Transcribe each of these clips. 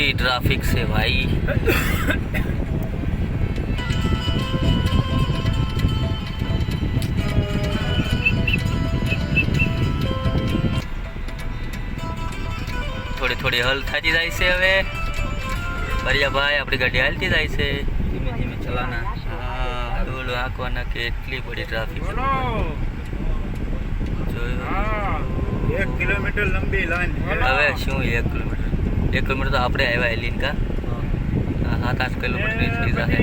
मोटी ट्रैफिक से भाई। थोड़ी थोड़ी हल थी जाए से हवे बढ़िया भाई अपनी गाड़ी हालती जाए से धीमे धीमे चलाना। हाँ धूल आंकवाना કેટલી બડી ટ્રાફિક જોયું 1 કિલોમીટર લંબી લાઈન હવે શું 1 કિલોમીટર તો આપણે આવ્યા એલિન કા 7-8 કિલોમીટર થઈ જાય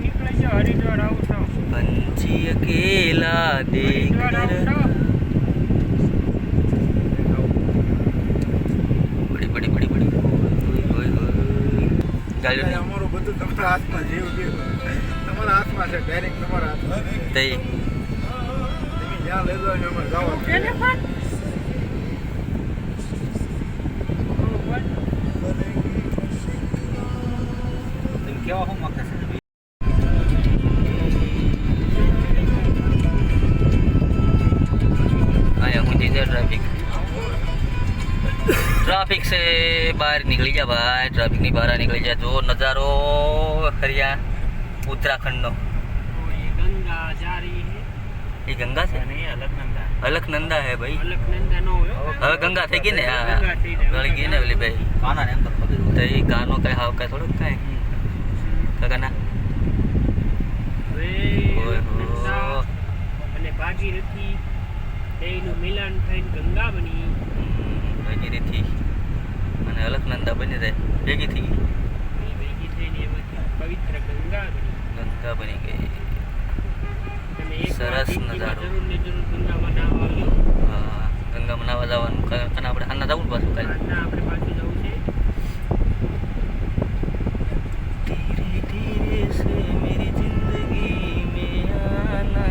નીકળી જાવ હરિદ્વાર આવું છો पंछी अकेला देख बड़ी बड़ी बड़ी बड़ी गाड़ी અમારું બધું તમારા હાથમાં જીવ જીવ તમારા હાથમાં છે ડાયરેક્ટ તમારા હાથમાં તઈ તમે જ્યાં લઈ જાવ ને અમારે જાવ કેવા હું મકે છે ट्रैफिक से बाहर निकली जा भाई ट्रैफिक नहीं बाहर निकली जा जो नज़ारो हरिया उत्तराखंड नो ये गंगा जा रही है ये गंगा से नहीं अलकनंदा अलकनंदा है भाई अलकनंदा नो હવે ગંગા થઈ ગઈ ને ગળી ગઈ ને ઓલી ભાઈ કાના ને અંદર ખબર તો એ કાનો કઈ હાવ કઈ થોડું કઈ કાના વે ઓહો અને ભાગીરથી બેયનું મિલન થઈને ગંગા બની ભાગીરથી અને અલકનંદા બની જાય ભેગી થઈ ગઈ ભેગી થઈને એમાંથી પવિત્ર ગંગા બની ગઈ અને એક સરસ નજારો જરૂર ને જરૂર ગંગામાં નાવા આવ્યો હા ગંગામાં નાવા જવાનું કારણ આપણે આના જવું પાછું કાલે ના આપણે પાછું જવું છે धीरे धीरे से मेरी जिंदगी में आना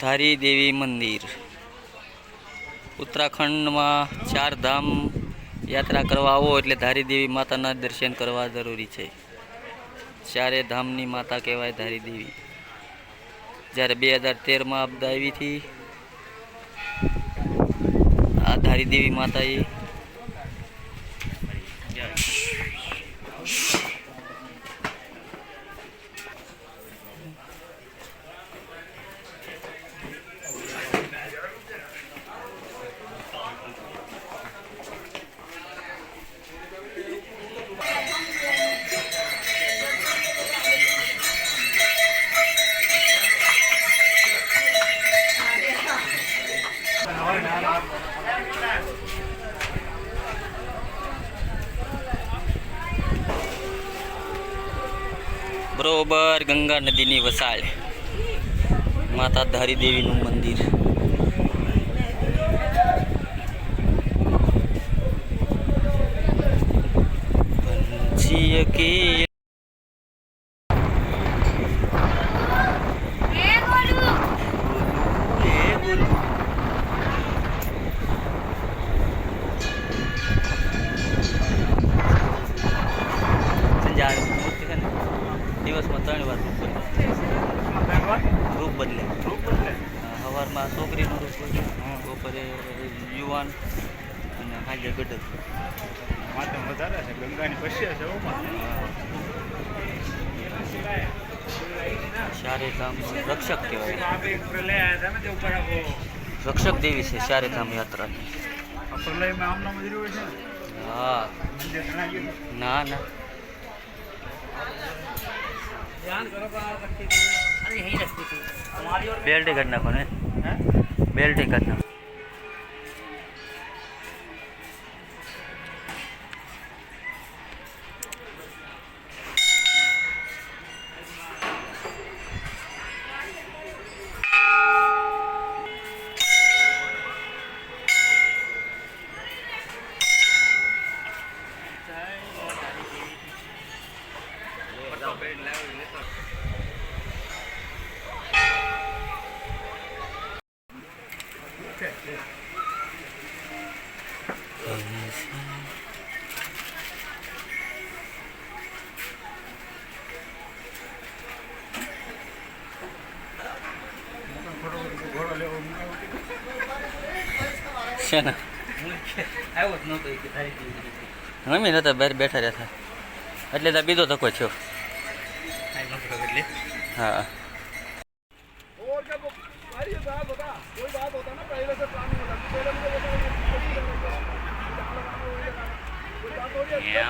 धारी देवी मंदिर उत्तराखंडમાં 4 ધામ યાત્રા કરવા આવો એટલે ધારી દેવી માતાના દર્શન કરવા જરૂરી છે। 4 ધામની માતા કહેવાય ધારી દેવી। જ્યારે 2013માં આપદા આવી હતી આ ધારી દેવી માતાએ बरोबर गंगा नदीनी वसाळ माता धारी देवीનું મંદિર पंछी के દિવસમાં 3 વાર રૂપ બદલે સવારમાં છોકરીનું રૂપ બદલે બપોરે યુવાન અને સાંજે ગઢક માથે વધારે છે ગંગાની પશ્યા છે ચારે ધામ રક્ષક કહેવાય રક્ષક દેવી છે ચારે ધામ યાત્રાની પ્રલયમાં આમના મંદિર હોય છે હા ના ના बेल्ट करना कौन है बेल्ट करना ઘોડો લેવો છે ને આવ્યો જ નહોતો એ કે તારી દેવી મમ્મી નતા બહાર બેઠા રહેતા એટલે તો બીજો ધક્કો થયો એટલે હા और जब भाई ये बात होता कोई बात होता ना पहले से प्लानिंग होता पहले मुझे बता कोई बात हो रही है